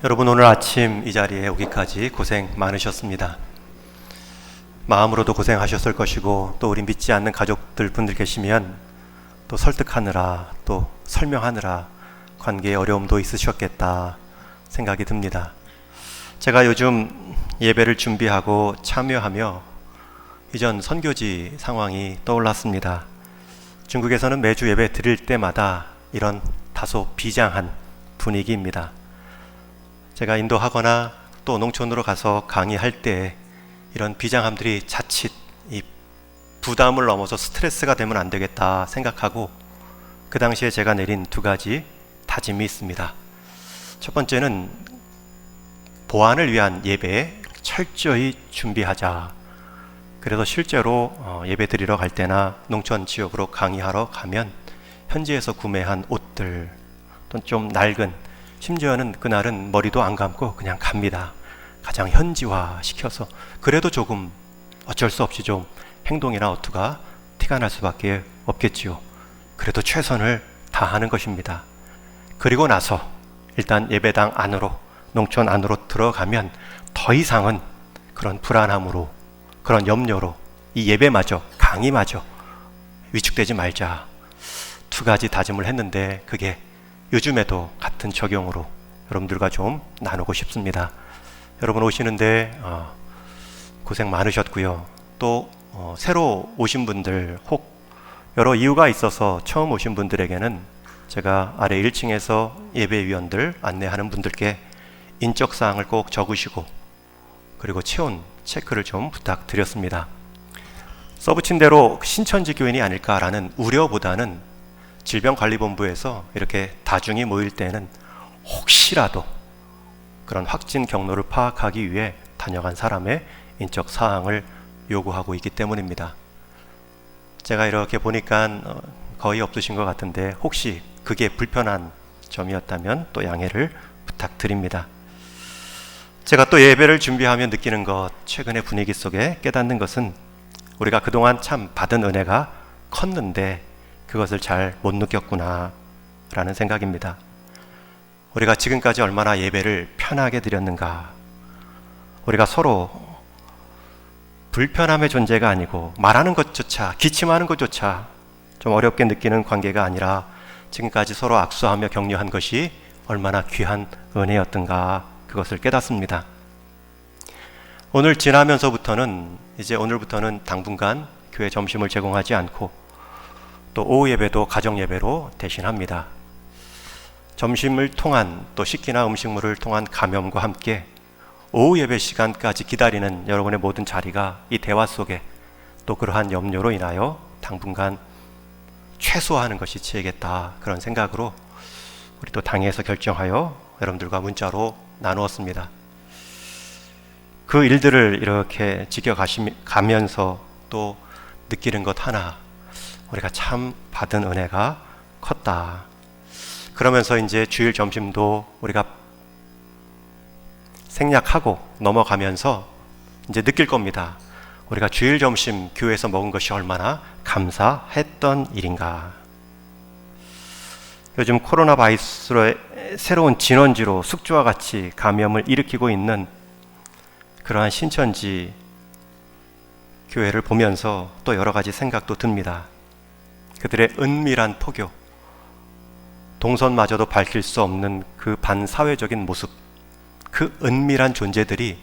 여러분, 오늘 아침 이 자리에 오기까지 고생 많으셨습니다. 마음으로도 고생하셨을 것이고, 또 우리 믿지 않는 가족들 분들 계시면 또 설득하느라, 또 설명하느라 관계에 어려움도 있으셨겠다 생각이 듭니다. 제가 요즘 예배를 준비하고 참여하며 이전 선교지 상황이 떠올랐습니다. 중국에서는 매주 예배 드릴 때마다 이런 다소 비장한 분위기입니다. 제가 인도하거나 또 농촌으로 가서 강의할 때 이런 비장함들이 자칫 이 부담을 넘어서 스트레스가 되면 안 되겠다 생각하고 그 당시에 제가 내린 두 가지 다짐이 있습니다. 첫 번째는 보안을 위한 예배에 철저히 준비하자. 그래서 실제로 예배 드리러 갈 때나 농촌 지역으로 강의하러 가면 현지에서 구매한 옷들, 또 좀 낡은, 심지어는 그날은 머리도 안 감고 그냥 갑니다. 가장 현지화 시켜서. 그래도 조금 어쩔 수 없이 좀 행동이나 어투가 티가 날 수밖에 없겠지요. 그래도 최선을 다하는 것입니다. 그리고 나서 일단 예배당 안으로, 농촌 안으로 들어가면 더 이상은 그런 불안함으로, 그런 염려로 이 예배마저, 강의마저 위축되지 말자. 두 가지 다짐을 했는데 그게 요즘에도 같은 적용으로 여러분들과 좀 나누고 싶습니다. 여러분 오시는데 고생 많으셨고요. 또 새로 오신 분들, 혹 여러 이유가 있어서 처음 오신 분들에게는 제가 아래 1층에서 예배위원들 안내하는 분들께 인적사항을 꼭 적으시고 그리고 체온 체크를 좀 부탁드렸습니다. 써붙인 대로 신천지 교인이 아닐까라는 우려보다는 질병관리본부에서 이렇게 다중이 모일 때는 혹시라도 그런 확진 경로를 파악하기 위해 다녀간 사람의 인적 사항을 요구하고 있기 때문입니다. 제가 이렇게 보니까 거의 없으신 것 같은데 혹시 그게 불편한 점이었다면 또 양해를 부탁드립니다. 제가 또 예배를 준비하며 느끼는 것, 최근의 분위기 속에 깨닫는 것은 우리가 그동안 참 받은 은혜가 컸는데 그것을 잘 못 느꼈구나 라는 생각입니다. 우리가 지금까지 얼마나 예배를 편하게 드렸는가. 우리가 서로 불편함의 존재가 아니고 말하는 것조차, 기침하는 것조차 좀 어렵게 느끼는 관계가 아니라 지금까지 서로 악수하며 격려한 것이 얼마나 귀한 은혜였던가, 그것을 깨닫습니다. 오늘 지나면서부터는, 이제 오늘부터는 당분간 교회 점심을 제공하지 않고 또 오후 예배도 가정 예배로 대신합니다. 점심을 통한, 또 식기나 음식물을 통한 감염과 함께 오후 예배 시간까지 기다리는 여러분의 모든 자리가 이 대화 속에 또 그러한 염려로 인하여 당분간 최소화하는 것이 지혜겠다, 그런 생각으로 우리 또 당회에서 결정하여 여러분들과 문자로 나누었습니다. 그 일들을 이렇게 지켜가면서 또 느끼는 것 하나, 우리가 참 받은 은혜가 컸다. 그러면서 이제 주일 점심도 우리가 생략하고 넘어가면서 이제 느낄 겁니다. 우리가 주일 점심 교회에서 먹은 것이 얼마나 감사했던 일인가. 요즘 코로나 바이러스로 새로운 진원지로 숙주와 같이 감염을 일으키고 있는 그러한 신천지 교회를 보면서 또 여러 가지 생각도 듭니다. 그들의 은밀한 포교, 동선마저도 밝힐 수 없는 그 반사회적인 모습, 그 은밀한 존재들이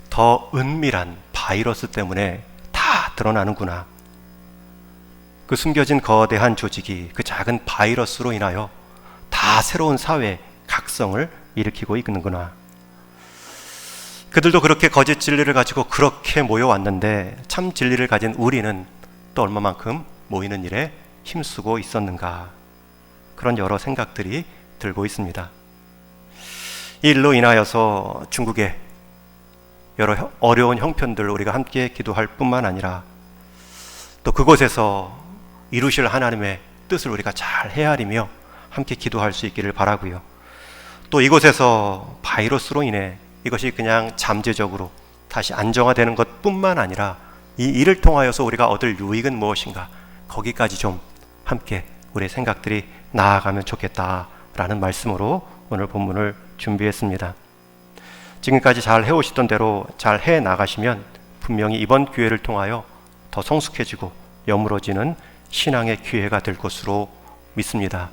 더 은밀한 바이러스 때문에 다 드러나는구나. 그 숨겨진 거대한 조직이 그 작은 바이러스로 인하여 다 새로운 사회 각성을 일으키고 있는구나. 그들도 그렇게 거짓 진리를 가지고 그렇게 모여왔는데 참 진리를 가진 우리는 또 얼마만큼 모이는 일에 힘쓰고 있었는가. 그런 여러 생각들이 들고 있습니다. 이 일로 인하여서 중국의 여러 어려운 형편들을 우리가 함께 기도할 뿐만 아니라 또 그곳에서 이루실 하나님의 뜻을 우리가 잘 헤아리며 함께 기도할 수 있기를 바라고요. 또 이곳에서 바이러스로 인해 이것이 그냥 잠재적으로 다시 안정화되는 것 뿐만 아니라 이 일을 통하여서 우리가 얻을 유익은 무엇인가, 거기까지 좀 함께 우리의 생각들이 나아가면 좋겠다라는 말씀으로 오늘 본문을 준비했습니다. 지금까지 잘 해오시던 대로 잘 해나가시면 분명히 이번 기회를 통하여 더 성숙해지고 여물어지는 신앙의 기회가 될 것으로 믿습니다.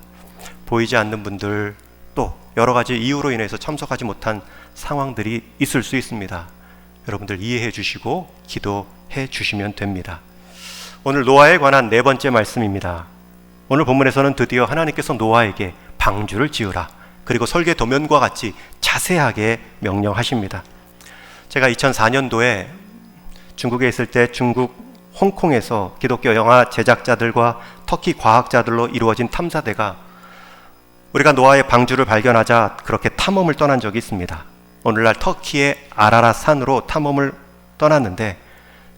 보이지 않는 분들, 또 여러 가지 이유로 인해서 참석하지 못한 상황들이 있을 수 있습니다. 여러분들 이해해 주시고 기도해 주시면 됩니다. 오늘 노아에 관한 네 번째 말씀입니다. 오늘 본문에서는 드디어 하나님께서 노아에게 방주를 지으라, 그리고 설계 도면과 같이 자세하게 명령하십니다. 제가 2004년도에 중국에 있을 때 중국 홍콩에서 기독교 영화 제작자들과 터키 과학자들로 이루어진 탐사대가 우리가 노아의 방주를 발견하자 그렇게 탐험을 떠난 적이 있습니다. 오늘날 터키의 아라랏 산으로 탐험을 떠났는데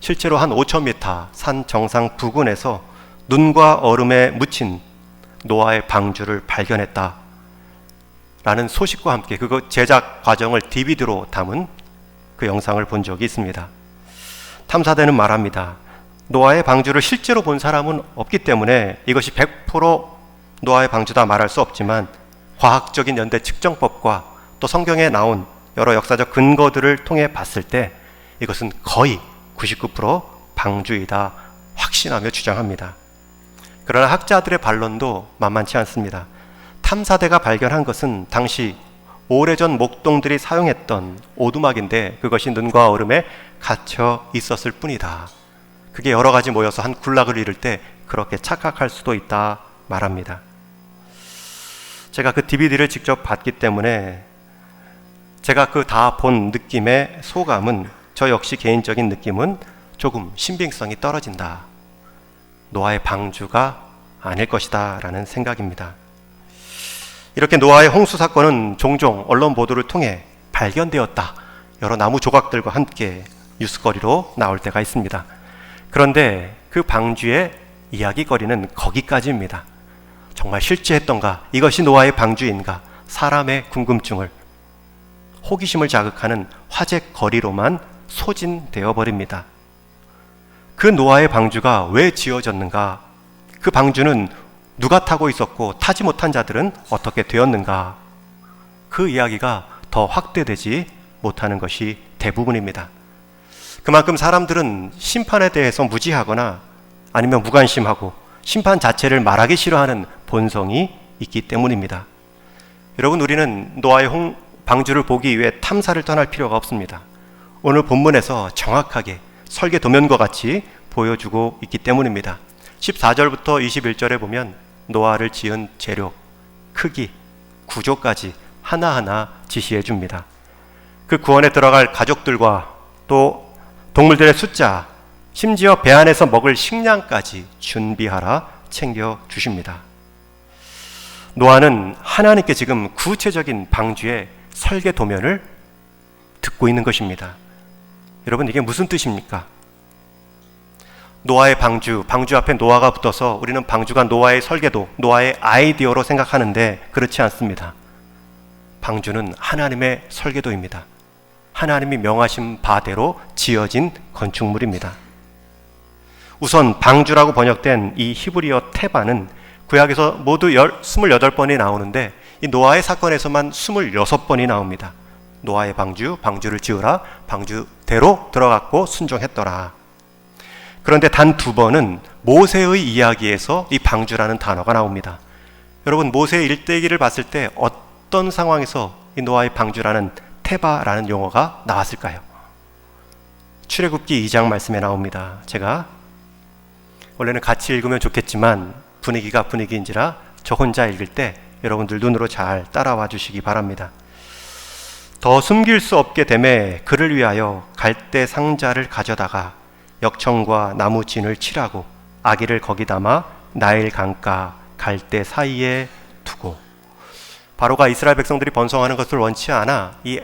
실제로 한 5,000m 산 정상 부근에서 눈과 얼음에 묻힌 노아의 방주를 발견했다 라는 소식과 함께 그거 제작 과정을 DVD로 담은 그 영상을 본 적이 있습니다. 탐사대는 말합니다. 노아의 방주를 실제로 본 사람은 없기 때문에 이것이 100% 노아의 방주다 말할 수 없지만 과학적인 연대 측정법과 또 성경에 나온 여러 역사적 근거들을 통해 봤을 때 이것은 거의 99% 방주이다 확신하며 주장합니다. 그러나 학자들의 반론도 만만치 않습니다. 탐사대가 발견한 것은 당시 오래전 목동들이 사용했던 오두막인데 그것이 눈과 얼음에 갇혀 있었을 뿐이다. 그게 여러 가지 모여서 한 군락을 이룰 때 그렇게 착각할 수도 있다 말합니다. 제가 그 DVD를 직접 봤기 때문에 제가 그 다 본 느낌의 소감은, 저 역시 개인적인 느낌은 조금 신빙성이 떨어진다, 노아의 방주가 아닐 것이다 라는 생각입니다. 이렇게 노아의 홍수 사건은 종종 언론 보도를 통해 발견되었다, 여러 나무 조각들과 함께 뉴스거리로 나올 때가 있습니다. 그런데 그 방주의 이야기거리는 거기까지입니다. 정말 실제했던가, 이것이 노아의 방주인가, 사람의 궁금증을, 호기심을 자극하는 화제거리로만 소진되어 버립니다. 그 노아의 방주가 왜 지어졌는가, 그 방주는 누가 타고 있었고 타지 못한 자들은 어떻게 되었는가, 그 이야기가 더 확대되지 못하는 것이 대부분입니다. 그만큼 사람들은 심판에 대해서 무지하거나 아니면 무관심하고 심판 자체를 말하기 싫어하는 본성이 있기 때문입니다. 여러분, 우리는 노아의 방주를 보기 위해 탐사를 떠날 필요가 없습니다. 오늘 본문에서 정확하게 설계 도면과 같이 보여주고 있기 때문입니다. 14절부터 21절에 보면 노아를 지은 재료, 크기, 구조까지 하나하나 지시해 줍니다. 그 구원에 들어갈 가족들과 또 동물들의 숫자, 심지어 배 안에서 먹을 식량까지 준비하라 챙겨 주십니다. 노아는 하나님께 지금 구체적인 방주의 설계 도면을 듣고 있는 것입니다. 여러분, 이게 무슨 뜻입니까? 노아의 방주 앞에 노아가 붙어서 우리는 방주가 노아의 설계도, 노아의 아이디어로 생각하는데 그렇지 않습니다. 방주는 하나님의 설계도입니다. 하나님이 명하신 바대로 지어진 건축물입니다. 우선 방주라고 번역된 이 히브리어 테바는 구약에서 모두 28번이 나오는데 이 노아의 사건에서만 26번이 나옵니다. 노아의 방주를 지으라, 방주대로 들어갔고 순종했더라. 그런데 단 2번은 모세의 이야기에서 이 방주라는 단어가 나옵니다. 여러분, 모세의 일대기를 봤을 때 어떤 상황에서 이 노아의 방주라는 테바라는 용어가 나왔을까요? 출애굽기 2장 말씀에 나옵니다. 제가 원래는 같이 읽으면 좋겠지만 분위기가 분위기인지라 저 혼자 읽을 때 여러분들 눈으로 잘 따라와 주시기 바랍니다. 더 숨길 수 없게 되매 그를 위하여 갈대 상자를 가져다가 역청과 나무 진을 칠하고 아기를 거기 담아 나일 강가 갈대 사이에 두고. 바로가 이스라엘 백성들이 번성하는 것을 원치 않아 이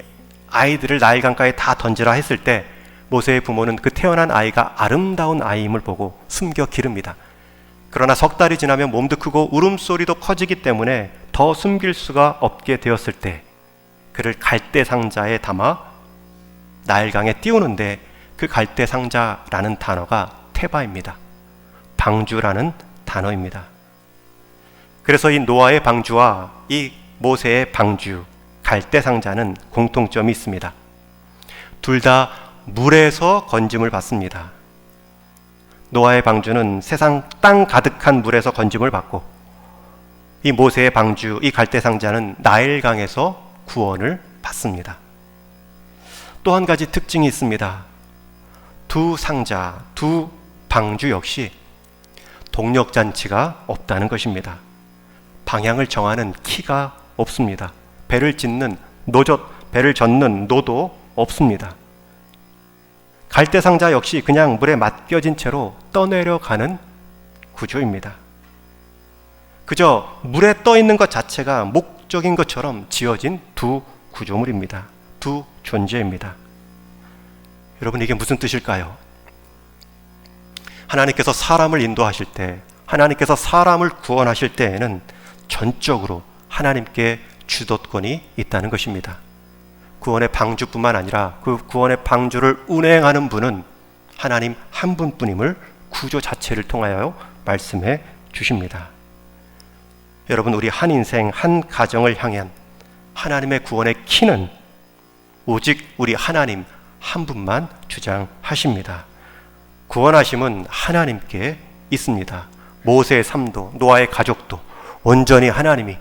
아이들을 나일 강가에 다 던지라 했을 때 모세의 부모는 그 태어난 아이가 아름다운 아이임을 보고 숨겨 기릅니다. 그러나 석 달이 지나면 몸도 크고 울음소리도 커지기 때문에 더 숨길 수가 없게 되었을 때 그를 갈대 상자에 담아 나일강에 띄우는데 그 갈대 상자라는 단어가 테바입니다. 방주라는 단어입니다. 그래서 이 노아의 방주와 이 모세의 방주, 갈대 상자는 공통점이 있습니다. 둘 다 물에서 건짐을 받습니다. 노아의 방주는 세상 땅 가득한 물에서 건짐을 받고, 이 모세의 방주, 이 갈대상자는 나일강에서 구원을 받습니다. 또 한 가지 특징이 있습니다. 두 상자, 두 방주 역시 동력잔치가 없다는 것입니다. 방향을 정하는 키가 없습니다. 배를 젓는 노도 없습니다. 갈대상자 역시 그냥 물에 맡겨진 채로 떠내려가는 구조입니다. 그저 물에 떠 있는 것 자체가 목적인 것처럼 지어진 두 구조물입니다. 두 존재입니다. 여러분, 이게 무슨 뜻일까요? 하나님께서 사람을 인도하실 때, 하나님께서 사람을 구원하실 때에는 전적으로 하나님께 주도권이 있다는 것입니다. 구원의 방주뿐만 아니라 그 구원의 방주를 운행하는 분은 하나님 한 분뿐임을 구조 자체를 통하여 말씀해 주십니다. 여러분, 우리 한 인생, 한 가정을 향한 하나님의 구원의 키는 오직 우리 하나님 한 분만 주장하십니다. 구원하심은 하나님께 있습니다. 모세의 삶도 노아의 가족도 온전히 하나님이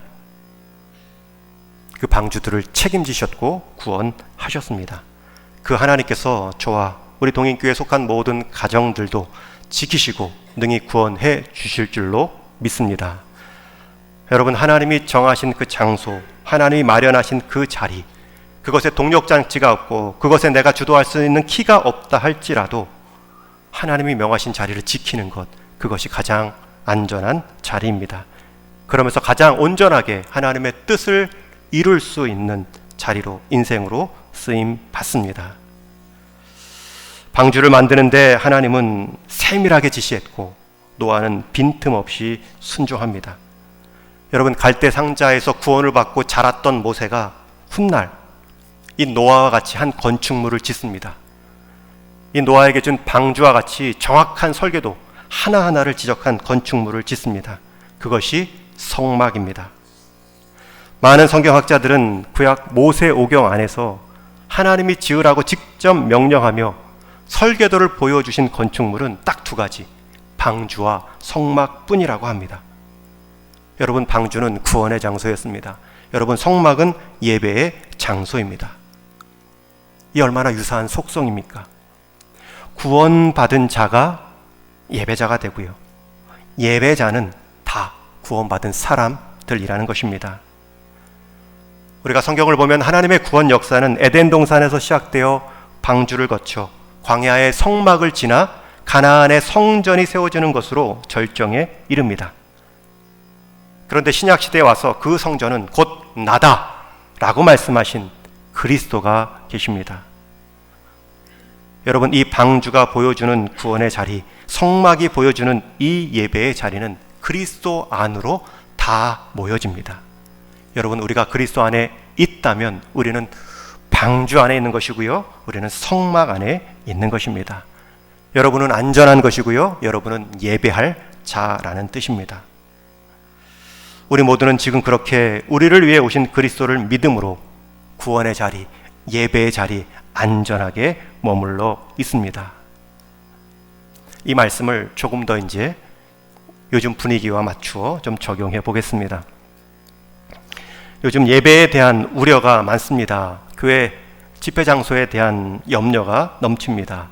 그 방주들을 책임지셨고 구원하셨습니다. 그 하나님께서 저와 우리 동인교회에 속한 모든 가정들도 지키시고 능히 구원해 주실 줄로 믿습니다. 여러분, 하나님이 정하신 그 장소, 하나님이 마련하신 그 자리, 그것에 동력장치가 없고 그것에 내가 주도할 수 있는 키가 없다 할지라도 하나님이 명하신 자리를 지키는 것, 그것이 가장 안전한 자리입니다. 그러면서 가장 온전하게 하나님의 뜻을 이룰 수 있는 자리로, 인생으로 쓰임 받습니다. 방주를 만드는데 하나님은 세밀하게 지시했고 노아는 빈틈없이 순종합니다. 여러분, 갈대 상자에서 구원을 받고 자랐던 모세가 훗날 이 노아와 같이 한 건축물을 짓습니다. 이 노아에게 준 방주와 같이 정확한 설계도 하나하나를 지적한 건축물을 짓습니다. 그것이 성막입니다. 많은 성경학자들은 구약 모세오경 안에서 하나님이 지으라고 직접 명령하며 설계도를 보여주신 건축물은 딱 두 가지, 방주와 성막뿐이라고 합니다. 여러분, 방주는 구원의 장소였습니다. 여러분, 성막은 예배의 장소입니다. 이 얼마나 유사한 속성입니까? 구원받은 자가 예배자가 되고요, 예배자는 다 구원받은 사람들이라는 것입니다. 우리가 성경을 보면 하나님의 구원 역사는 에덴 동산에서 시작되어 방주를 거쳐 광야의 성막을 지나 가나안의 성전이 세워지는 것으로 절정에 이릅니다. 그런데 신약시대에 와서 그 성전은 곧 나다 라고 말씀하신 그리스도가 계십니다. 여러분, 이 방주가 보여주는 구원의 자리, 성막이 보여주는 이 예배의 자리는 그리스도 안으로 다 모여집니다. 여러분, 우리가 그리스도 안에 있다면 우리는 방주 안에 있는 것이고요, 우리는 성막 안에 있는 것입니다. 여러분은 안전한 것이고요, 여러분은 예배할 자라는 뜻입니다. 우리 모두는 지금 그렇게 우리를 위해 오신 그리스도를 믿음으로 구원의 자리, 예배의 자리 안전하게 머물러 있습니다. 이 말씀을 조금 더 이제 요즘 분위기와 맞추어 좀 적용해 보겠습니다. 요즘 예배에 대한 우려가 많습니다. 교회 집회 장소에 대한 염려가 넘칩니다.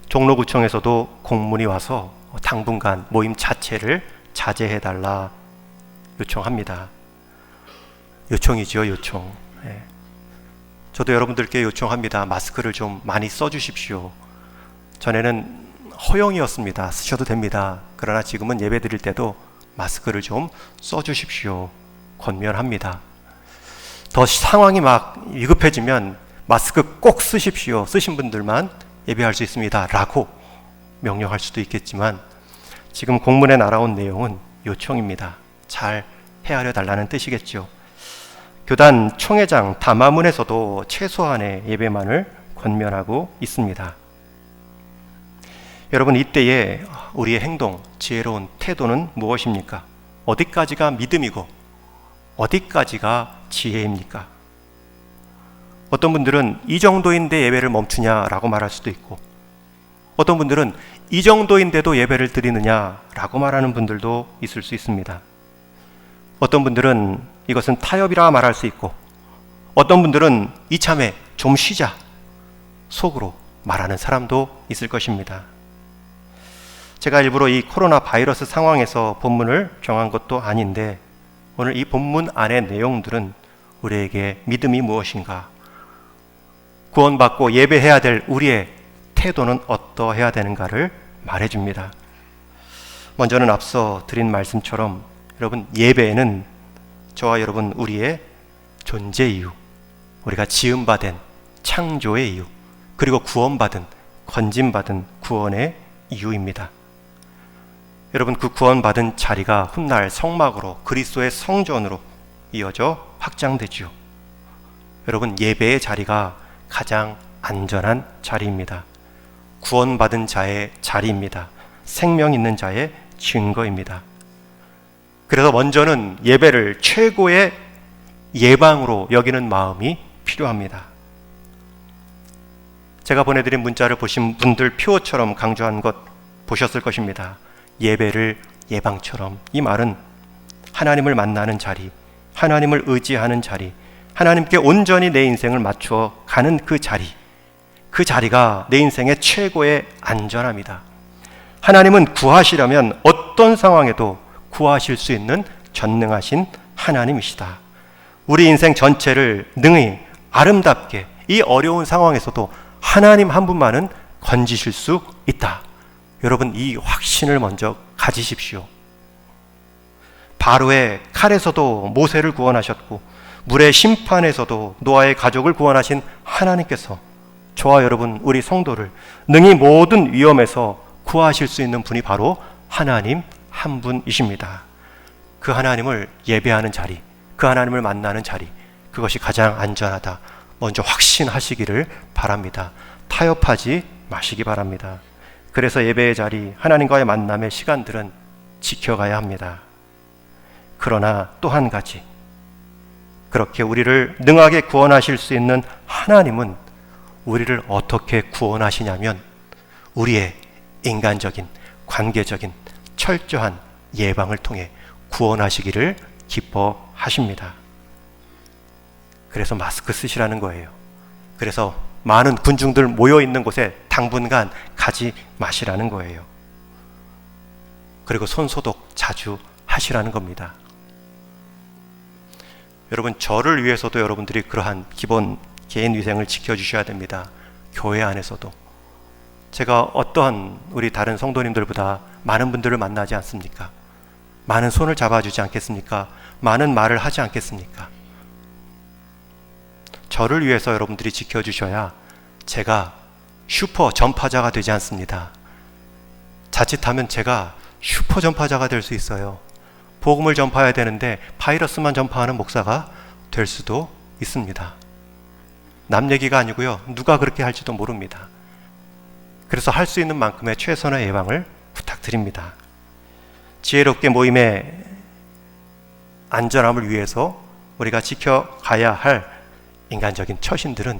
종로구청에서도 공문이 와서 당분간 모임 자체를 자제해달라 요청합니다. 요청이죠, 요청. 네. 저도 여러분들께 요청합니다. 마스크를 좀 많이 써주십시오. 전에는 허용이었습니다. 쓰셔도 됩니다. 그러나 지금은 예배 드릴 때도 마스크를 좀 써주십시오. 권면합니다. 더 상황이 막 위급해지면 마스크 꼭 쓰십시오. 쓰신 분들만 예배할 수 있습니다. 라고 명령할 수도 있겠지만 지금 공문에 날아온 내용은 요청입니다. 잘 헤아려 달라는 뜻이겠죠. 교단 총회장 담화문에서도 최소한의 예배만을 권면하고 있습니다. 여러분, 이때에 우리의 행동, 지혜로운 태도는 무엇입니까? 어디까지가 믿음이고 어디까지가 지혜입니까? 어떤 분들은 이 정도인데 예배를 멈추냐라고 말할 수도 있고, 어떤 분들은 이 정도인데도 예배를 드리느냐라고 말하는 분들도 있을 수 있습니다. 어떤 분들은 이것은 타협이라 말할 수 있고, 어떤 분들은 이참에 좀 쉬자 속으로 말하는 사람도 있을 것입니다. 제가 일부러 이 코로나 바이러스 상황에서 본문을 정한 것도 아닌데, 오늘 이 본문 안의 내용들은 우리에게 믿음이 무엇인가, 구원받고 예배해야 될 우리의 태도는 어떠해야 되는가를 말해줍니다. 먼저는 앞서 드린 말씀처럼 여러분, 예배에는 저와 여러분 우리의 존재 이유, 우리가 지음받은 창조의 이유, 그리고 구원받은, 건짐받은 구원의 이유입니다. 여러분, 그 구원받은 자리가 훗날 성막으로, 그리스도의 성전으로 이어져 확장되지요. 여러분, 예배의 자리가 가장 안전한 자리입니다. 구원받은 자의 자리입니다. 생명 있는 자의 증거입니다. 그래서 먼저는 예배를 최고의 예방으로 여기는 마음이 필요합니다. 제가 보내드린 문자를 보신 분들 표어처럼 강조한 것 보셨을 것입니다. 예배를 예방처럼. 이 말은 하나님을 만나는 자리, 하나님을 의지하는 자리, 하나님께 온전히 내 인생을 맞추어 가는 그 자리, 그 자리가 내 인생의 최고의 안전함이다. 하나님은 구하시려면 어떤 상황에도 구하실 수 있는 전능하신 하나님이시다. 우리 인생 전체를 능히 아름답게 이 어려운 상황에서도 하나님 한 분만은 건지실 수 있다. 여러분, 이 확신을 먼저 가지십시오. 바로의 칼에서도 모세를 구원하셨고, 물의 심판에서도 노아의 가족을 구원하신 하나님께서 저와 여러분, 우리 성도를 능히 모든 위험에서 구하실 수 있는 분이 바로 하나님 한 분이십니다. 그 하나님을 예배하는 자리, 그 하나님을 만나는 자리, 그것이 가장 안전하다. 먼저 확신하시기를 바랍니다. 타협하지 마시기 바랍니다. 그래서 예배의 자리, 하나님과의 만남의 시간들은 지켜가야 합니다. 그러나 또 한 가지, 그렇게 우리를 능하게 구원하실 수 있는 하나님은 우리를 어떻게 구원하시냐면 우리의 인간적인, 관계적인 철저한 예방을 통해 구원하시기를 기뻐하십니다. 그래서 마스크 쓰시라는 거예요. 그래서 많은 군중들 모여있는 곳에 당분간 가지 마시라는 거예요. 그리고 손 소독 자주 하시라는 겁니다. 여러분, 저를 위해서도 여러분들이 그러한 기본 개인 위생을 지켜주셔야 됩니다. 교회 안에서도. 제가 어떠한 우리 다른 성도님들보다 많은 분들을 만나지 않습니까? 많은 손을 잡아주지 않겠습니까? 많은 말을 하지 않겠습니까? 저를 위해서 여러분들이 지켜주셔야 제가 슈퍼 전파자가 되지 않습니다. 자칫하면 제가 슈퍼 전파자가 될 수 있어요. 복음을 전파해야 되는데 바이러스만 전파하는 목사가 될 수도 있습니다. 남 얘기가 아니고요. 누가 그렇게 할지도 모릅니다. 그래서 할 수 있는 만큼의 최선의 예방을 부탁드립니다. 지혜롭게 모임의 안전함을 위해서 우리가 지켜가야 할 인간적인 처신들은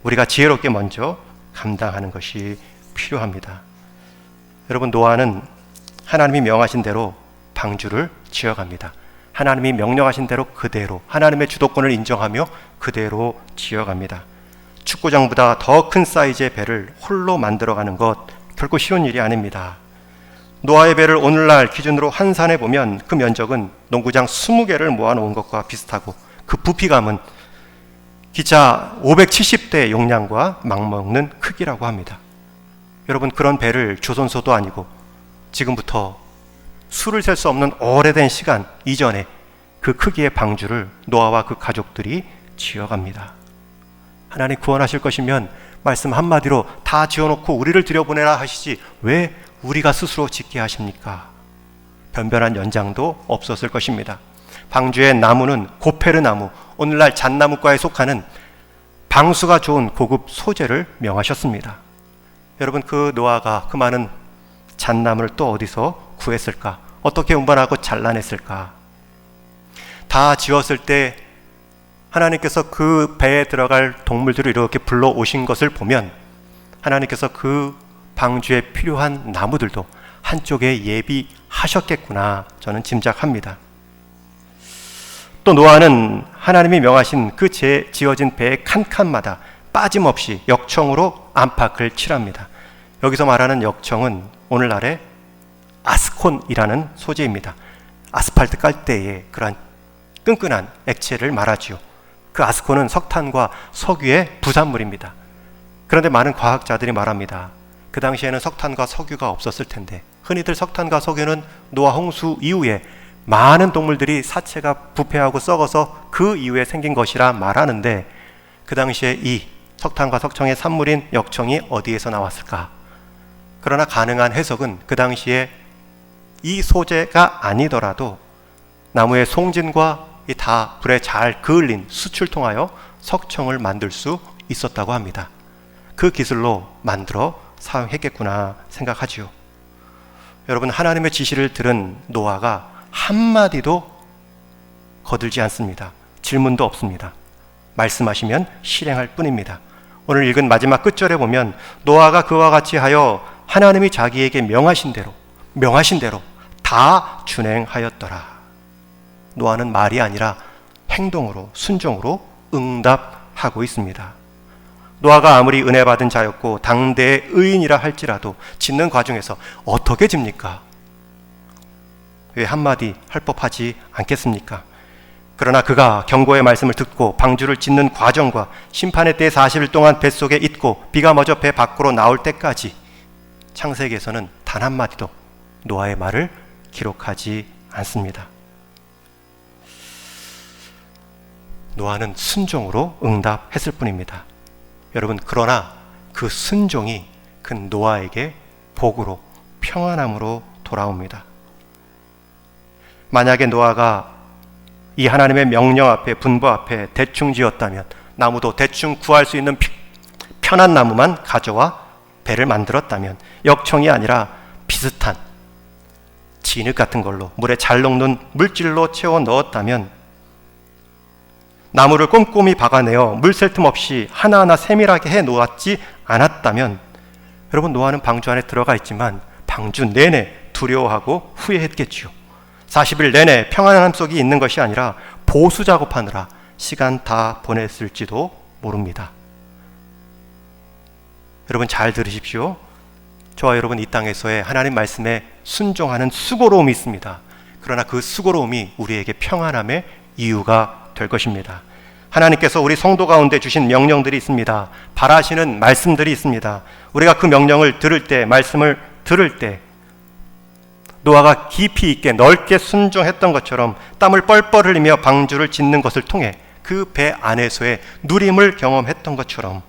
우리가 지혜롭게 먼저 감당하는 것이 필요합니다. 여러분, 노아는 하나님이 명하신 대로 방주를 지어갑니다. 하나님이 명령하신 대로 그대로 하나님의 주도권을 인정하며 그대로 지어갑니다. 축구장보다 더 큰 사이즈의 배를 홀로 만들어가는 것 결코 쉬운 일이 아닙니다. 노아의 배를 오늘날 기준으로 환산해 보면 그 면적은 농구장 20개를 모아놓은 것과 비슷하고 그 부피감은 기차 570대 용량과 맞먹는 크기라고 합니다. 여러분, 그런 배를 조선소도 아니고 지금부터 수를 셀 수 없는 오래된 시간 이전에 그 크기의 방주를 노아와 그 가족들이 지어갑니다. 하나님 구원하실 것이면 말씀 한마디로 다 지어놓고 우리를 들여보내라 하시지 왜 우리가 스스로 짓게 하십니까? 변변한 연장도 없었을 것입니다. 방주의 나무는 고페르 나무, 오늘날 잣나무과에 속하는 방수가 좋은 고급 소재를 명하셨습니다. 여러분, 그 노아가 그 많은 잣나무를 또 어디서 구했을까? 어떻게 운반하고 잘라냈을까? 다 지었을 때 하나님께서 그 배에 들어갈 동물들을 이렇게 불러오신 것을 보면 하나님께서 그 방주에 필요한 나무들도 한쪽에 예비하셨겠구나 저는 짐작합니다. 또 노아는 하나님이 명하신 그 지어진 배의 칸칸마다 빠짐없이 역청으로 안팎을 칠합니다. 여기서 말하는 역청은 오늘날의 아스콘이라는 소재입니다. 아스팔트 깔 때에 그러한 끈끈한 액체를 말하지요. 그 아스콘은 석탄과 석유의 부산물입니다. 그런데 많은 과학자들이 말합니다. 그 당시에는 석탄과 석유가 없었을 텐데 흔히들 석탄과 석유는 노아 홍수 이후에 많은 동물들이 사체가 부패하고 썩어서 그 이후에 생긴 것이라 말하는데 그 당시에 이 석탄과 석청의 산물인 역청이 어디에서 나왔을까? 그러나 가능한 해석은 그 당시에 이 소재가 아니더라도 나무의 송진과 이 다 불에 잘 그을린 숯을 통하여 석청을 만들 수 있었다고 합니다. 그 기술로 만들어 사용했겠구나 생각하지요. 여러분, 하나님의 지시를 들은 노아가 한마디도 거들지 않습니다. 질문도 없습니다. 말씀하시면 실행할 뿐입니다. 오늘 읽은 마지막 끝절에 보면 노아가 그와 같이 하여 하나님이 자기에게 명하신 대로 다 준행하였더라. 노아는 말이 아니라 행동으로 순종으로 응답하고 있습니다. 노아가 아무리 은혜 받은 자였고 당대의 의인이라 할지라도 짓는 과정에서 어떻게 집니까? 왜 한마디 할 법하지 않겠습니까? 그러나 그가 경고의 말씀을 듣고 방주를 짓는 과정과 심판의 때 40일 동안 뱃속에 있고 비가 멎어 배 밖으로 나올 때까지 창세기에서는 단 한마디도 노아의 말을 기록하지 않습니다. 노아는 순종으로 응답했을 뿐입니다. 여러분, 그러나 그 순종이 그 노아에게 복으로 평안함으로 돌아옵니다. 만약에 노아가 이 하나님의 명령 앞에 분부 앞에 대충 지었다면 나무도 대충 구할 수 있는 편한 나무만 가져와 배를 만들었다면 역청이 아니라 비슷한 진흙 같은 걸로 물에 잘 녹는 물질로 채워 넣었다면 나무를 꼼꼼히 박아내어 물 셀 틈 없이 하나하나 세밀하게 해 놓았지 않았다면 여러분, 노아는 방주 안에 들어가 있지만 방주 내내 두려워하고 후회했겠지요. 40일 내내 평안함 속에 있는 것이 아니라 보수 작업하느라 시간 다 보냈을지도 모릅니다. 여러분, 잘 들으십시오. 저와 여러분, 이 땅에서의 하나님 말씀에 순종하는 수고로움이 있습니다. 그러나 그 수고로움이 우리에게 평안함의 이유가 될 것입니다. 하나님께서 우리 성도 가운데 주신 명령들이 있습니다. 바라시는 말씀들이 있습니다. 우리가 그 명령을 들을 때, 말씀을 들을 때 노아가 깊이 있게 넓게 순종했던 것처럼 땀을 뻘뻘 흘리며 방주를 짓는 것을 통해 그 배 안에서의 누림을 경험했던 것처럼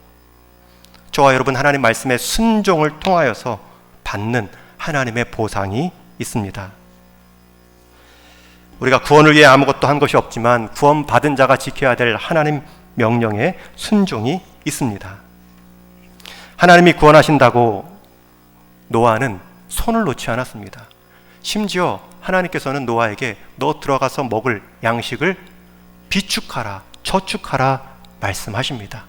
저와 여러분, 하나님 말씀의 순종을 통하여서 받는 하나님의 보상이 있습니다. 우리가 구원을 위해 아무것도 한 것이 없지만 구원받은 자가 지켜야 될 하나님 명령에 순종이 있습니다. 하나님이 구원하신다고 노아는 손을 놓지 않았습니다. 심지어 하나님께서는 노아에게 너 들어가서 먹을 양식을 비축하라, 저축하라 말씀하십니다.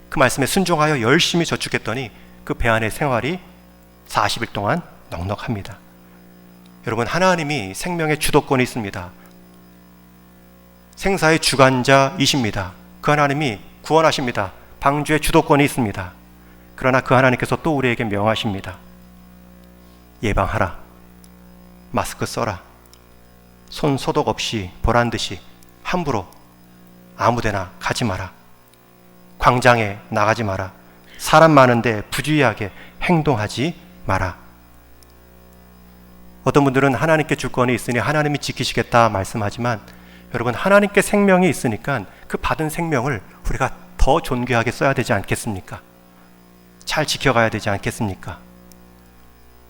그 말씀에 순종하여 열심히 저축했더니 그 배 안의 생활이 40일 동안 넉넉합니다. 여러분, 하나님이 생명의 주도권이 있습니다. 생사의 주관자이십니다. 그 하나님이 구원하십니다. 방주의 주도권이 있습니다. 그러나 그 하나님께서 또 우리에게 명하십니다. 예방하라. 마스크 써라. 손 소독 없이 보란듯이 함부로 아무데나 가지 마라. 광장에 나가지 마라. 사람 많은데 부주의하게 행동하지 마라. 어떤 분들은 하나님께 주권이 있으니 하나님이 지키시겠다 말씀하지만 여러분, 하나님께 생명이 있으니까 그 받은 생명을 우리가 더 존귀하게 써야 되지 않겠습니까? 잘 지켜가야 되지 않겠습니까?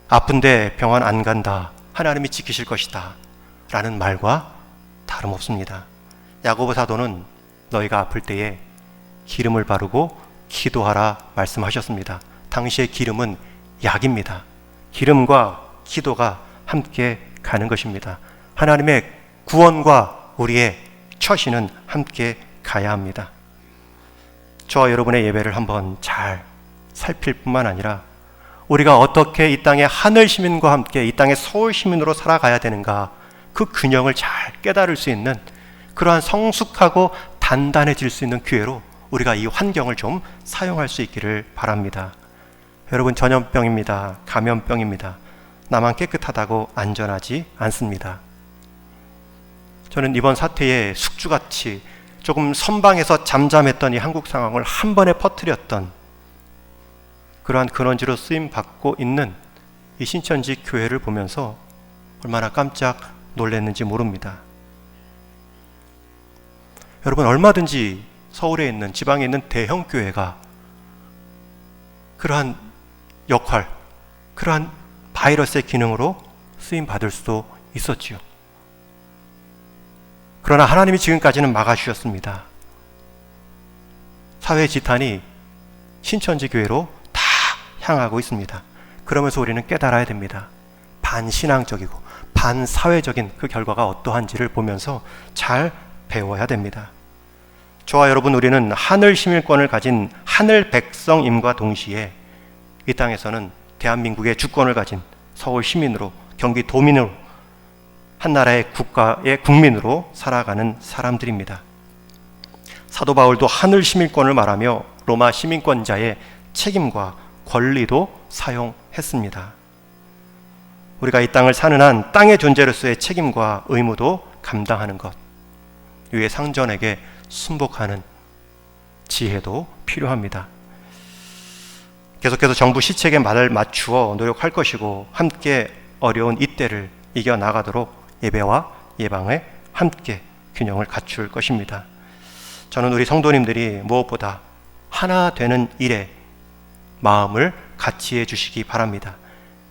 아픈데 병원 안 간다. 하나님이 지키실 것이다. 라는 말과 다름없습니다. 야고보 사도는 너희가 아플 때에 기름을 바르고 기도하라 말씀하셨습니다. 당시의 기름은 약입니다. 기름과 기도가 함께 가는 것입니다. 하나님의 구원과 우리의 처신은 함께 가야 합니다. 저와 여러분의 예배를 한번 잘 살필 뿐만 아니라 우리가 어떻게 이 땅의 하늘 시민과 함께 이 땅의 서울 시민으로 살아가야 되는가, 그 균형을 잘 깨달을 수 있는 그러한 성숙하고 단단해질 수 있는 기회로 우리가 이 환경을 좀 사용할 수 있기를 바랍니다. 여러분, 전염병입니다. 감염병입니다. 나만 깨끗하다고 안전하지 않습니다. 저는 이번 사태에 숙주같이 조금 선방에서 잠잠했던 이 한국 상황을 한 번에 퍼뜨렸던 그러한 근원지로 쓰임받고 있는 이 신천지 교회를 보면서 얼마나 깜짝 놀랐는지 모릅니다. 여러분, 얼마든지 서울에 있는, 지방에 있는 대형 교회가 그러한 역할, 그러한 바이러스의 기능으로 쓰임받을 수도 있었지요. 그러나 하나님이 지금까지는 막아주셨습니다. 사회 지탄이 신천지 교회로 다 향하고 있습니다. 그러면서 우리는 깨달아야 됩니다. 반신앙적이고 반사회적인 그 결과가 어떠한지를 보면서 잘 배워야 됩니다. 저와 여러분, 우리는 하늘 시민권을 가진 하늘 백성임과 동시에 이 땅에서는 대한민국의 주권을 가진 서울 시민으로, 경기 도민으로, 한 나라의 국가의 국민으로 살아가는 사람들입니다. 사도 바울도 하늘 시민권을 말하며 로마 시민권자의 책임과 권리도 사용했습니다. 우리가 이 땅을 사는 한 땅의 존재로서의 책임과 의무도 감당하는 것, 위의 상전에게 순복하는 지혜도 필요합니다. 계속해서 정부 시책에 말을 맞추어 노력할 것이고 함께 어려운 이때를 이겨나가도록 예배와 예방에 함께 균형을 갖출 것입니다. 저는 우리 성도님들이 무엇보다 하나 되는 일에 마음을 같이 해 주시기 바랍니다.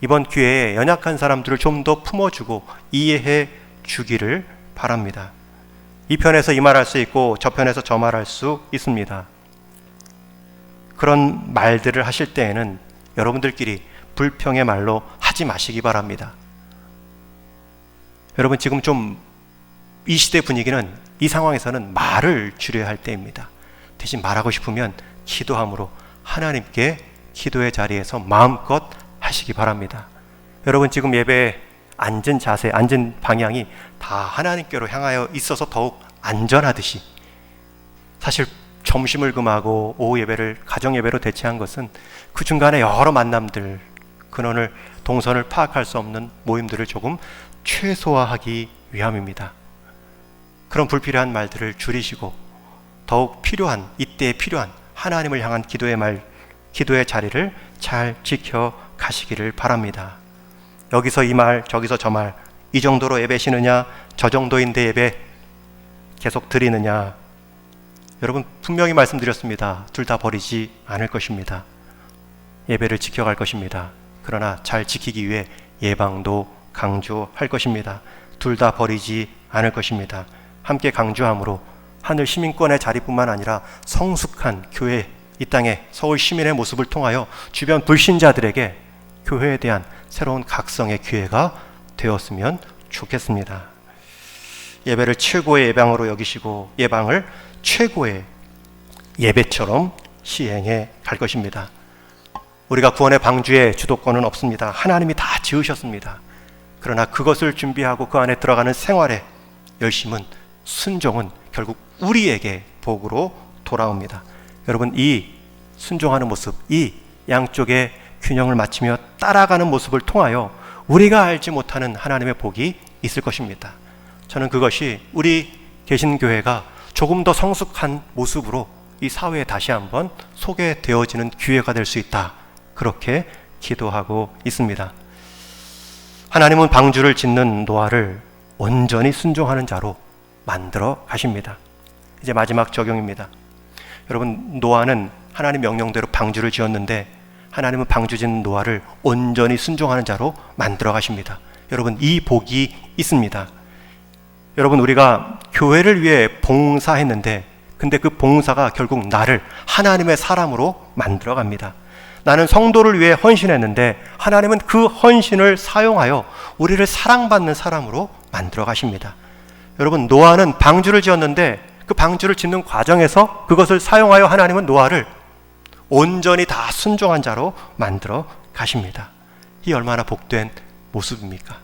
이번 기회에 연약한 사람들을 좀 더 품어주고 이해해 주기를 바랍니다. 이 편에서 이 말할 수 있고 저 편에서 저 말할 수 있습니다. 그런 말들을 하실 때에는 여러분들끼리 불평의 말로 하지 마시기 바랍니다. 여러분, 지금 좀 이 시대 분위기는 이 상황에서는 말을 줄여야 할 때입니다. 대신 말하고 싶으면 기도함으로 하나님께 기도의 자리에서 마음껏 하시기 바랍니다. 여러분, 지금 예배에 앉은 자세, 앉은 방향이 다 하나님께로 향하여 있어서 더욱 안전하듯이, 사실 점심을 금하고 오후 예배를 가정 예배로 대체한 것은 그 중간에 여러 만남들, 근원을, 동선을 파악할 수 없는 모임들을 조금 최소화하기 위함입니다. 그런 불필요한 말들을 줄이시고 더욱 필요한, 이때에 필요한 하나님을 향한 기도의 말, 기도의 자리를 잘 지켜 가시기를 바랍니다. 여기서 이 말, 저기서 저 말, 이 정도로 예배시느냐, 저 정도인데 예배 계속 드리느냐, 여러분 분명히 말씀드렸습니다. 둘 다 버리지 않을 것입니다. 예배를 지켜갈 것입니다. 그러나 잘 지키기 위해 예방도 강조할 것입니다. 둘 다 버리지 않을 것입니다. 함께 강조함으로 하늘 시민권의 자리뿐만 아니라 성숙한 교회, 이 땅의 서울 시민의 모습을 통하여 주변 불신자들에게 교회에 대한 새로운 각성의 기회가 되었으면 좋겠습니다. 예배를 최고의 예방으로 여기시고 예방을 최고의 예배처럼 시행해 갈 것입니다. 우리가 구원의 방주의 주도권은 없습니다. 하나님이 다 지으셨습니다. 그러나 그것을 준비하고 그 안에 들어가는 생활의 열심은, 순종은 결국 우리에게 복으로 돌아옵니다. 여러분, 이 순종하는 모습, 이 양쪽의 균형을 맞추며 따라가는 모습을 통하여 우리가 알지 못하는 하나님의 복이 있을 것입니다. 저는 그것이 우리 개신교회가 조금 더 성숙한 모습으로 이 사회에 다시 한번 소개되어지는 기회가 될 수 있다, 그렇게 기도하고 있습니다. 하나님은 방주를 짓는 노아를 온전히 순종하는 자로 만들어 가십니다. 이제 마지막 적용입니다. 여러분, 노아는 하나님 명령대로 방주를 지었는데 하나님은 방주 짓는 노아를 온전히 순종하는 자로 만들어 가십니다. 여러분, 이 복이 있습니다. 여러분, 우리가 교회를 위해 봉사했는데 근데 그 봉사가 결국 나를 하나님의 사람으로 만들어 갑니다. 나는 성도를 위해 헌신했는데 하나님은 그 헌신을 사용하여 우리를 사랑받는 사람으로 만들어 가십니다. 여러분, 노아는 방주를 지었는데 그 방주를 짓는 과정에서 그것을 사용하여 하나님은 노아를 온전히 다 순종한 자로 만들어 가십니다. 이 얼마나 복된 모습입니까?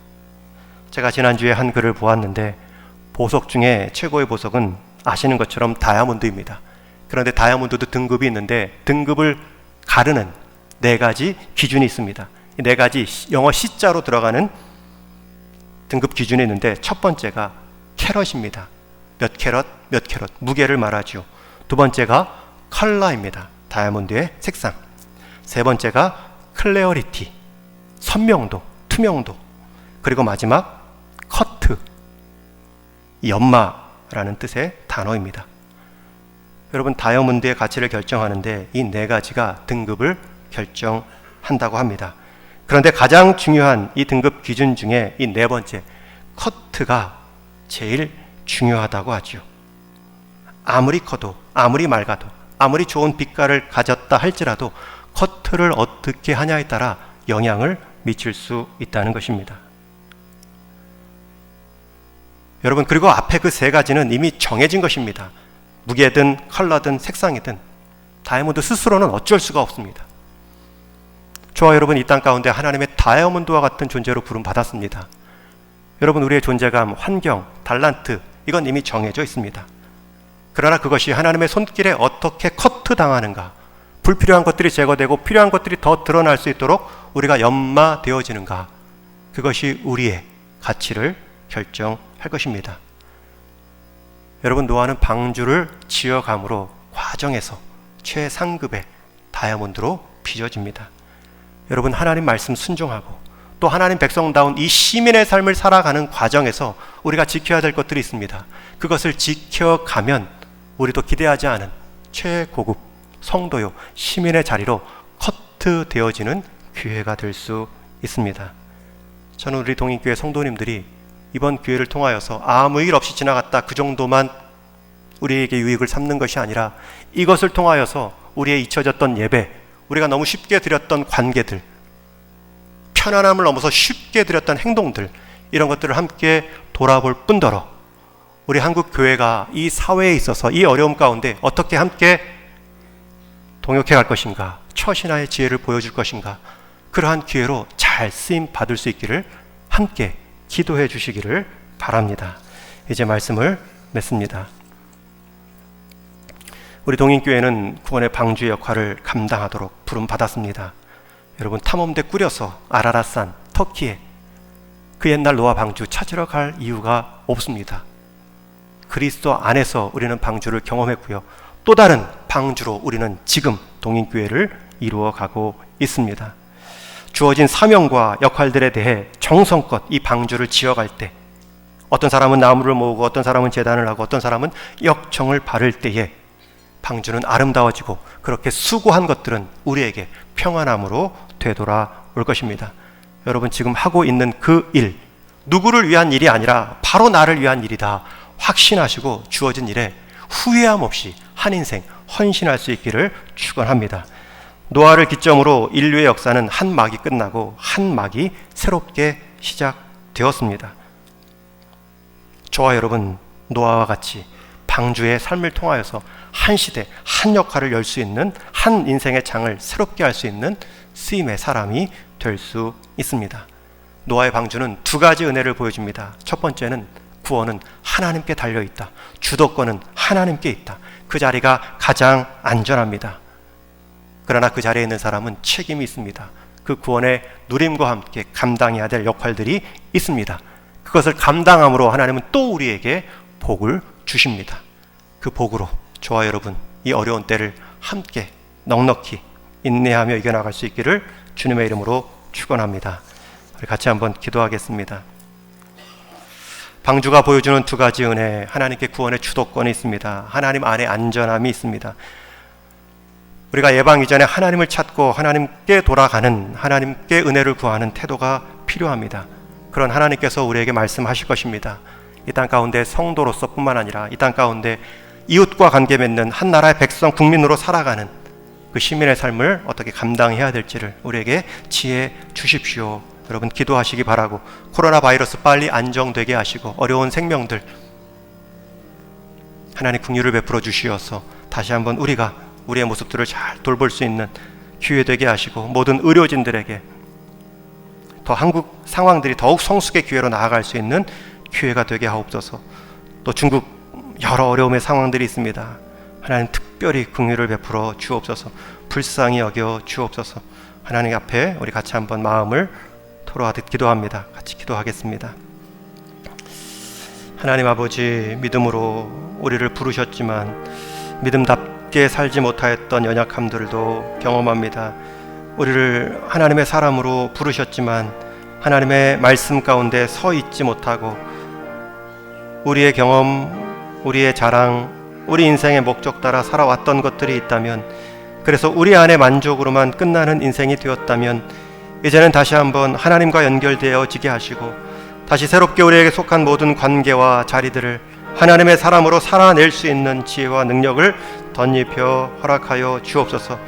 제가 지난주에 한 글을 보았는데 보석 중에 최고의 보석은 아시는 것처럼 다이아몬드입니다. 그런데 다이아몬드도 등급이 있는데 등급을 가르는 4가지 기준이 있습니다. 이 4가지 영어 C자로 들어가는 등급 기준이 있는데 첫 번째가 캐럿입니다. 몇 캐럿, 몇 캐럿, 무게를 말하죠. 두 번째가 컬러입니다. 다이아몬드의 색상. 세 번째가 클레어리티, 선명도, 투명도. 그리고 마지막 커트, 연마라는 뜻의 단어입니다. 여러분, 다이아몬드의 가치를 결정하는데 이 4가지가 등급을 결정한다고 합니다. 그런데 가장 중요한 이 등급 기준 중에 이 4번째 커트가 제일 중요하다고 하죠. 아무리 커도, 아무리 맑아도, 아무리 좋은 빛깔을 가졌다 할지라도 커트를 어떻게 하냐에 따라 영향을 미칠 수 있다는 것입니다. 여러분, 그리고 앞에 그 3가지는 이미 정해진 것입니다. 무게든 컬러든 색상이든 다이아몬드 스스로는 어쩔 수가 없습니다. 저와 여러분, 이 땅 가운데 하나님의 다이아몬드와 같은 존재로 부름받았습니다. 여러분, 우리의 존재감, 환경, 달란트, 이건 이미 정해져 있습니다. 그러나 그것이 하나님의 손길에 어떻게 커트 당하는가, 불필요한 것들이 제거되고 필요한 것들이 더 드러날 수 있도록 우리가 연마되어지는가, 그것이 우리의 가치를 결정할 것입니다. 여러분, 노아는 방주를 지어감으로 과정에서 최상급의 다이아몬드로 빚어집니다. 여러분, 하나님 말씀 순종하고 또 하나님 백성다운 이 시민의 삶을 살아가는 과정에서 우리가 지켜야 될 것들이 있습니다. 그것을 지켜가면 우리도 기대하지 않은 최고급 성도요 시민의 자리로 커트되어지는 기회가 될 수 있습니다. 저는 우리 동인교회 성도님들이 이번 기회를 통하여서 아무 일 없이 지나갔다 그 정도만 우리에게 유익을 삼는 것이 아니라 이것을 통하여서 우리의 잊혀졌던 예배, 우리가 너무 쉽게 드렸던 관계들, 편안함을 넘어서 쉽게 드렸던 행동들, 이런 것들을 함께 돌아볼 뿐더러 우리 한국 교회가 이 사회에 있어서 이 어려움 가운데 어떻게 함께 동역해 갈 것인가, 처신화의 지혜를 보여줄 것인가, 그러한 기회로 잘 쓰임 받을 수 있기를 함께 기도해 주시기를 바랍니다. 이제 말씀을 맺습니다. 우리 동인교회는 구원의 방주의 역할을 감당하도록 부름받았습니다. 여러분, 탐험대 꾸려서 아라랏산, 터키에 그 옛날 노아 방주 찾으러 갈 이유가 없습니다. 그리스도 안에서 우리는 방주를 경험했고요. 또 다른 방주로 우리는 지금 동인교회를 이루어가고 있습니다. 주어진 사명과 역할들에 대해 정성껏 이 방주를 지어갈 때, 어떤 사람은 나무를 모으고 어떤 사람은 제단을 하고 어떤 사람은 역청을 바를 때에 방주는 아름다워지고, 그렇게 수고한 것들은 우리에게 평안함으로 되돌아올 것입니다. 여러분, 지금 하고 있는 그 일, 누구를 위한 일이 아니라 바로 나를 위한 일이다 확신하시고 주어진 일에 후회함 없이 한 인생 헌신할 수 있기를 축원합니다. 노아를 기점으로 인류의 역사는 한 막이 끝나고 한 막이 새롭게 시작되었습니다. 저와 여러분, 노아와 같이 방주의 삶을 통하여서 한 시대, 한 역할을 열 수 있는, 한 인생의 장을 새롭게 할 수 있는 쓰임의 사람이 될 수 있습니다. 노아의 방주는 2가지 은혜를 보여줍니다. 첫 번째는 구원은 하나님께 달려있다. 주도권은 하나님께 있다. 그 자리가 가장 안전합니다. 그러나 그 자리에 있는 사람은 책임이 있습니다. 그 구원의 누림과 함께 감당해야 될 역할들이 있습니다. 그것을 감당함으로 하나님은 또 우리에게 복을 주십니다. 그 복으로 저와 여러분, 이 어려운 때를 함께 넉넉히 인내하며 이겨나갈 수 있기를 주님의 이름으로 축원합니다. 우리 같이 한번 기도하겠습니다. 방주가 보여주는 2가지 은혜, 하나님께 구원의 주도권이 있습니다. 하나님 안에 안전함이 있습니다. 우리가 예방 이전에 하나님을 찾고 하나님께 돌아가는, 하나님께 은혜를 구하는 태도가 필요합니다. 그런 하나님께서 우리에게 말씀하실 것입니다. 이 땅 가운데 성도로서 뿐만 아니라 이 땅 가운데 이웃과 관계 맺는 한 나라의 백성, 국민으로 살아가는 그 시민의 삶을 어떻게 감당해야 될지를 우리에게 지혜 주십시오. 여러분, 기도하시기 바라고, 코로나 바이러스 빨리 안정되게 하시고 어려운 생명들 하나님 긍휼을 베풀어 주시어서 다시 한번 우리가 우리의 모습들을 잘 돌볼 수 있는 기회 되게 하시고, 모든 의료진들에게 더 한국 상황들이 더욱 성숙의 기회로 나아갈 수 있는 기회가 되게 하옵소서. 또 중국 여러 어려움의 상황들이 있습니다. 하나님 특별히 긍휼을 베풀어 주옵소서. 불쌍히 여겨 주옵소서. 하나님 앞에 우리 같이 한번 마음을 토로하듯 기도합니다. 같이 기도하겠습니다. 하나님 아버지, 믿음으로 우리를 부르셨지만 믿음답게 살지 못하였던 연약함들도 경험합니다. 우리를 하나님의 사람으로 부르셨지만 하나님의 말씀 가운데 서 있지 못하고 우리의 경험, 우리의 자랑, 우리 인생의 목적 따라 살아왔던 것들이 있다면, 그래서 우리 안의 만족으로만 끝나는 인생이 되었다면, 이제는 다시 한번 하나님과 연결되어지게 하시고 다시 새롭게 우리에게 속한 모든 관계와 자리들을 하나님의 사람으로 살아낼 수 있는 지혜와 능력을 덧입혀 허락하여 주옵소서.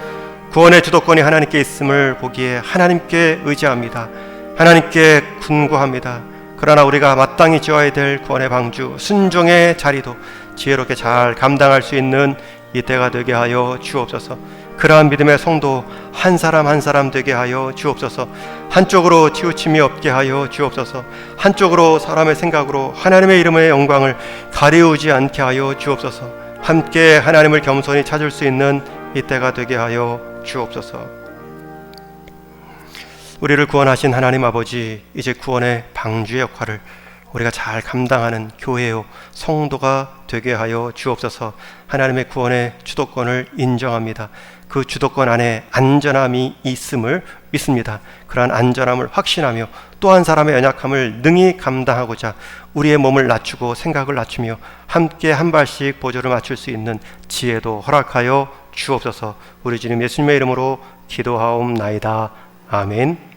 구원의 주도권이 하나님께 있음을 보기에 하나님께 의지합니다. 하나님께 군구합니다. 그러나 우리가 마땅히 지어야 될 구원의 방주, 순종의 자리도 지혜롭게 잘 감당할 수 있는 이때가 되게 하여 주옵소서. 그러한 믿음의 성도 한 사람 한 사람 되게 하여 주옵소서. 한쪽으로 치우침이 없게 하여 주옵소서. 한쪽으로 사람의 생각으로 하나님의 이름의 영광을 가리우지 않게 하여 주옵소서. 함께 하나님을 겸손히 찾을 수 있는 이때가 되게 하여 주옵소서. 우리를 구원하신 하나님 아버지, 이제 구원의 방주의 역할을 우리가 잘 감당하는 교회요 성도가 되게 하여 주옵소서. 하나님의 구원의 주도권을 인정합니다. 그 주도권 안에 안전함이 있음을 믿습니다. 그러한 안전함을 확신하며 또 한 사람의 연약함을 능히 감당하고자 우리의 몸을 낮추고 생각을 낮추며 함께 한 발씩 보조를 맞출 수 있는 지혜도 허락하여 주옵소서. 우리 주님 예수님의 이름으로 기도하옵나이다. 아멘.